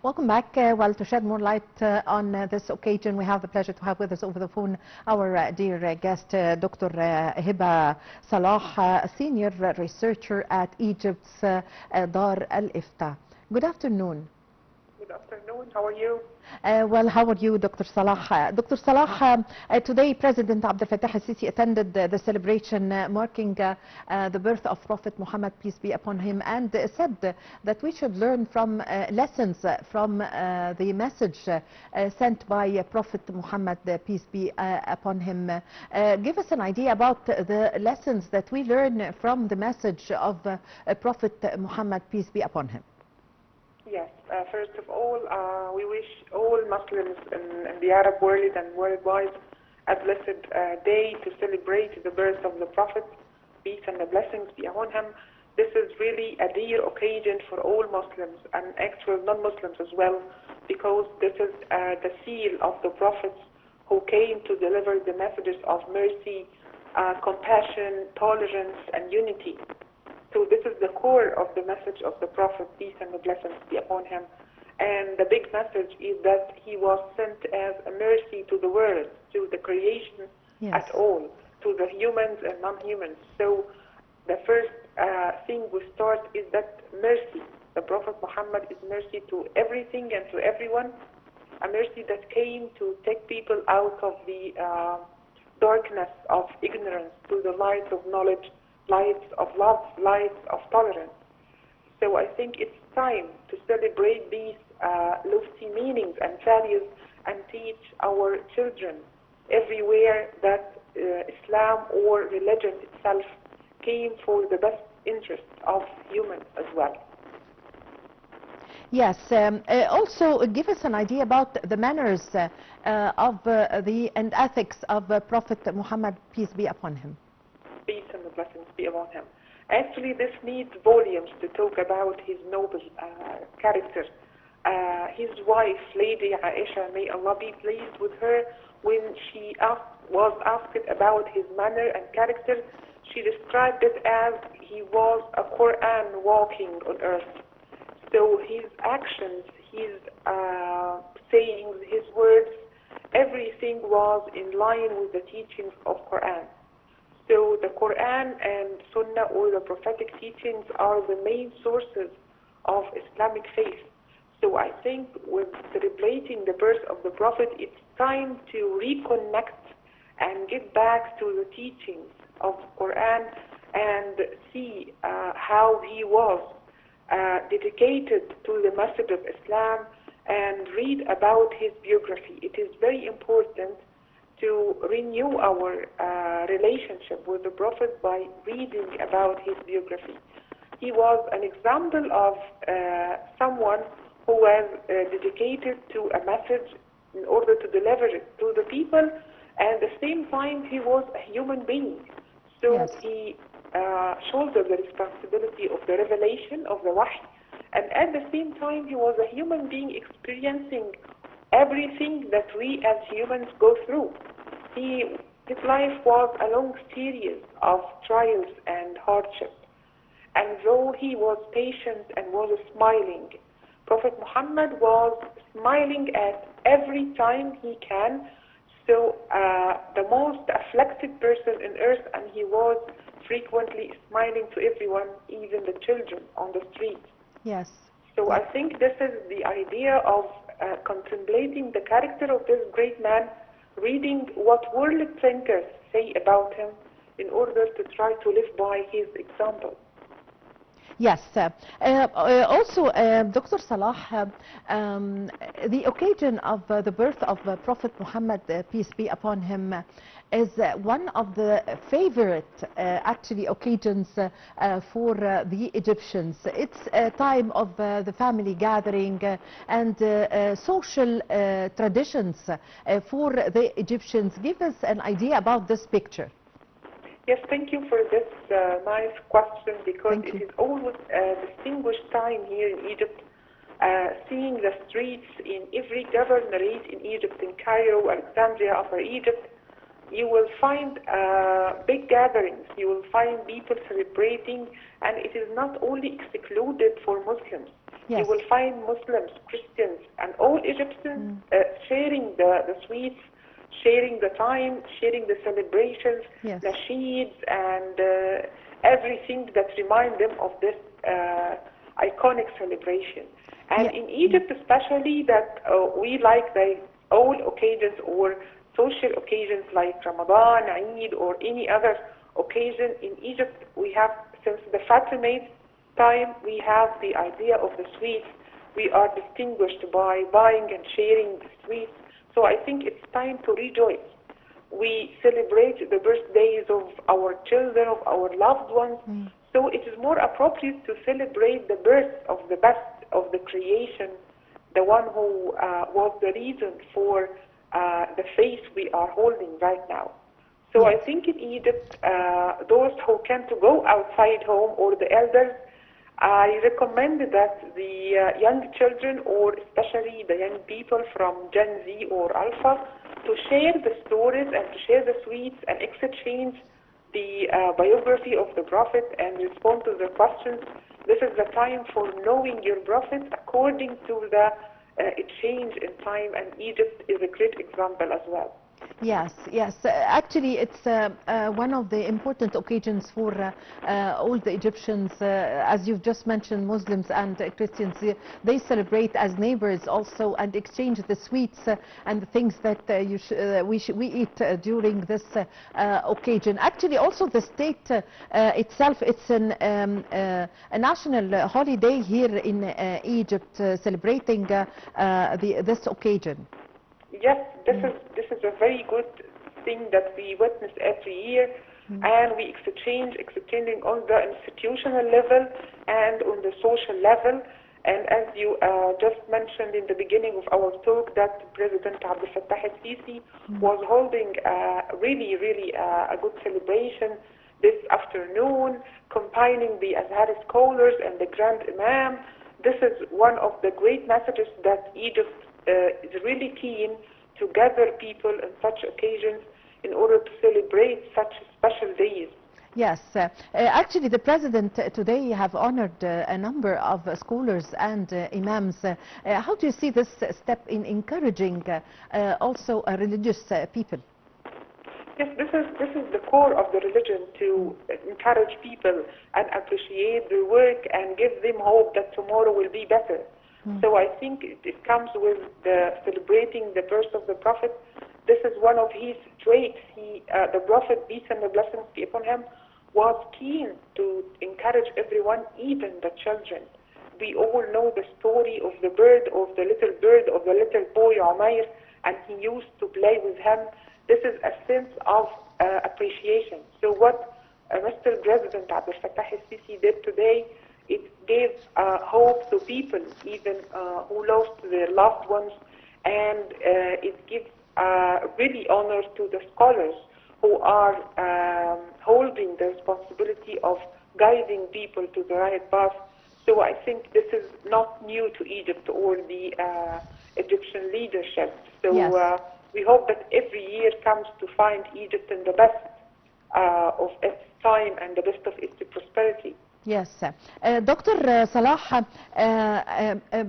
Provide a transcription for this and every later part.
Welcome back. Well, to shed more light on this occasion, we have the pleasure to have with us over the phone our dear guest, Dr. Heba Salah, a senior researcher at Egypt's Dar al-Ifta. Good afternoon. Good afternoon. How are you? Well, how are you, Dr. Salah? Dr. Salah, today President Abdel Fattah al-Sisi attended the celebration marking the birth of Prophet Muhammad, peace be upon him, and said that we should learn from lessons from the message sent by Prophet Muhammad, peace be upon him. Give us an idea about the lessons that we learn from the message of Prophet Muhammad, peace be upon him. Yes. First of all, we wish all Muslims in the Arab world and worldwide a blessed day to celebrate the birth of the Prophet, peace and the blessings be upon him. This is really a dear occasion for all Muslims and actual non-Muslims as well, because this is the seal of the prophets who came to deliver the messages of mercy, compassion, tolerance, and unity. So this is the core of the message of the Prophet, peace and the blessings be upon him. And the big message is that he was sent as a mercy to the world, to the creation at all, to the humans and non-humans. So the first thing we start is that mercy. The Prophet Muhammad is mercy to everything and to everyone, a mercy that came to take people out of the darkness of ignorance to the light of knowledge, lights of love, lights of tolerance. So I think it's time to celebrate these lofty meanings and values and teach our children everywhere that Islam or religion itself came for the best interest of humans as well. Yes. Also, give us an idea about the manners and ethics of Prophet Muhammad, peace be upon him. Peace and the blessings be upon him. Actually, this needs volumes to talk about his noble character. His wife, Lady Aisha, may Allah be pleased with her, when she was asked about his manner and character, she described it as he was a Quran walking on earth. So his actions, his sayings, his words, everything was in line with the teachings of Quran. So the Quran and Sunnah, or the prophetic teachings, are the main sources of Islamic faith. So I think with celebrating the birth of the Prophet, it's time to reconnect and get back to the teachings of Quran and see how he was dedicated to the message of Islam, and read about his biography. It is very important to renew our relationship with the Prophet by reading about his biography. He was an example of someone who was dedicated to a message in order to deliver it to the people, and at the same time he was a human being. So he shouldered the responsibility of the revelation of the Wahy, and at the same time he was a human being experiencing everything that we as humans go through. His life was a long series of trials and hardship. And though he was patient and was smiling, Prophet Muhammad was smiling at every time he can. So the most afflicted person on earth, and he was frequently smiling to everyone, even the children on the street. Yes. So I think this is the idea of contemplating the character of this great man, reading what world thinkers say about him in order to try to live by his example. Yes. Also, Dr. Salah, the occasion of the birth of Prophet Muhammad, peace be upon him, is one of the favorite actually occasions for the Egyptians. It's a time of the family gathering and social traditions for the Egyptians. Give us an idea about this picture. Yes, thank you for this nice question, because it is always a distinguished time here in Egypt, seeing the streets in every governorate in Egypt, in Cairo, Alexandria, Upper Egypt. You will find big gatherings, you will find people celebrating, and it is not only excluded for Muslims. you will find Muslims, Christians, and all Egyptians sharing the sweets, sharing the time, sharing the celebrations, nasheeds, and everything that remind them of this iconic celebration. And in Egypt especially, that we like the all occasions or social occasions like Ramadan, Eid, or any other occasion. In Egypt, we have, since the Fatimid time, we have the idea of the sweets. We are distinguished by buying and sharing the sweets. So I think it's time to rejoice. We celebrate the birthdays of our children, of our loved ones. So it is more appropriate to celebrate the birth of the best of the creation, the one who was the reason for the faith we are holding right now. So I think in Egypt, those who can to go outside home, or the elders, I recommend that the young children, or especially the young people from Gen Z or Alpha, to share the stories and to share the sweets and exchange the biography of the Prophet and respond to the questions. This is the time for knowing your Prophet according to the change in time, and Egypt is a great example as well. Yes, yes. Actually, it's one of the important occasions for all the Egyptians. As you've just mentioned, Muslims and Christians, they celebrate as neighbors also and exchange the sweets and the things that we eat during this occasion. Actually, also the state itself, it's a national holiday here in Egypt, celebrating this occasion. Yes, this is a very good thing that we witness every year, and we exchanging on the institutional level and on the social level. And as you just mentioned in the beginning of our talk, that President Abdel Fattah al-Sisi was holding really a good celebration this afternoon, combining the Azhar scholars and the Grand Imam. This is one of the great messages that Egypt is really keen to gather people in such occasions in order to celebrate such special days. Yes, actually the President today have honored a number of scholars and imams. How do you see this step in encouraging also religious people? Yes, this is the core of the religion, to encourage people and appreciate their work and give them hope that tomorrow will be better. So I think it comes with celebrating the birth of the Prophet. This is one of his traits. The Prophet, peace and blessings be upon him, was keen to encourage everyone, even the children. We all know the story of the bird, of the little boy Umair, and he used to play with him. This is a sense of appreciation. So what Mr. President Abdel Fattah al-Sisi did today, it gave hope to people, even who lost their loved ones, and it gives really honor to the scholars who are holding the responsibility of guiding people to the right path. So I think this is not new to Egypt or the Egyptian leadership. So we hope that every year comes to find Egypt in the best of its time and the best of its prosperity. Yes. Dr. Salah,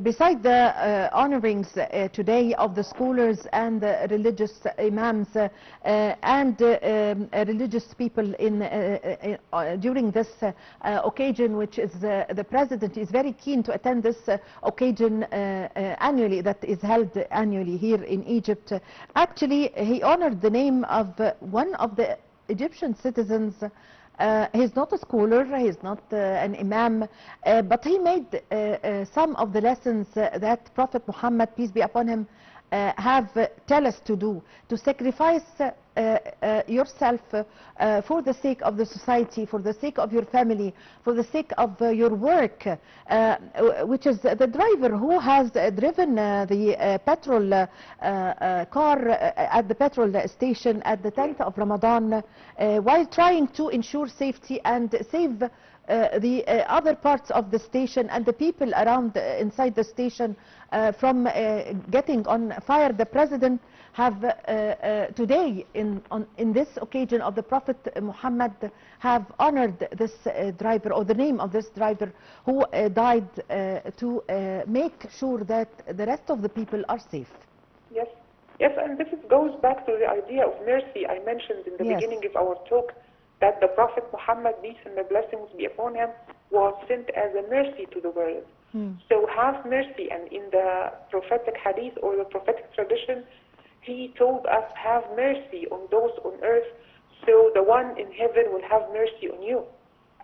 beside the honorings today of the scholars and the religious imams and religious people during this occasion, which is the President is very keen to attend this occasion annually, that is held annually here in Egypt. Actually, he honored the name of one of the Egyptian citizens. He's not a scholar, he's not an imam, but he made some of the lessons that Prophet Muhammad, peace be upon him, have tell us to do, to sacrifice yourself for the sake of the society, for the sake of your family, for the sake of your work, which is the driver who has driven the petrol car at the petrol station at the 10th of Ramadan while trying to ensure safety and save the other parts of the station and the people around inside the station from getting on fire. The president have today in this occasion of the Prophet Muhammad have honored this driver, or the name of this driver who died to make sure that the rest of the people are safe. Yes, yes, and this goes back to the idea of mercy I mentioned in the beginning of our talk, that the Prophet Muhammad, peace and the blessings be upon him, was sent as a mercy to the world. So have mercy, and in the prophetic hadith or the prophetic tradition, he told us, have mercy on those on earth, so the one in heaven will have mercy on you.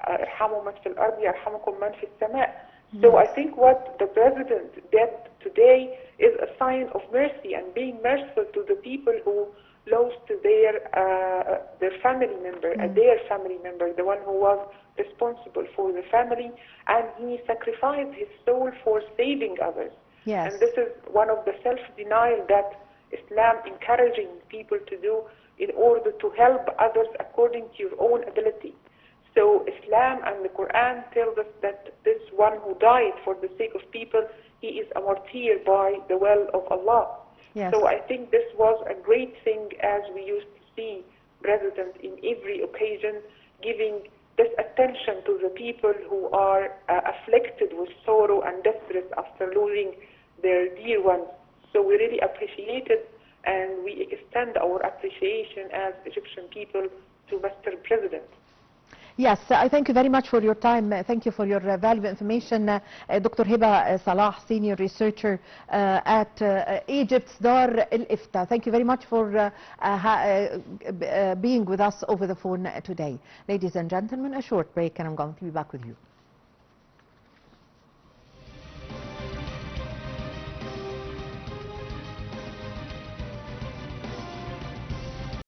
ارحموا من في الأرض يرحمكم من في السماء. So I think what the president did today is a sign of mercy and being merciful to the people who lost their family member, their family member, the one who was responsible for the family, and he sacrificed his soul for saving others. Yes. And this is one of the self-denial that Islam encouraging people to do in order to help others according to your own ability. So Islam and the Quran tells us that this one who died for the sake of people, he is a martyr by the will of Allah. Yes. So I think this was a great thing, as we used to see President in every occasion giving this attention to the people who are afflicted with sorrow and distress after losing their dear ones. So we really appreciate it, and we extend our appreciation as Egyptian people to Mr. President. Yes, I thank you very much for your time. Thank you for your valuable information. Dr. Heba Salah, Senior Researcher at Egypt's Dar al-Ifta. Thank you very much for being with us over the phone today. Ladies and gentlemen, a short break and I'm going to be back with you.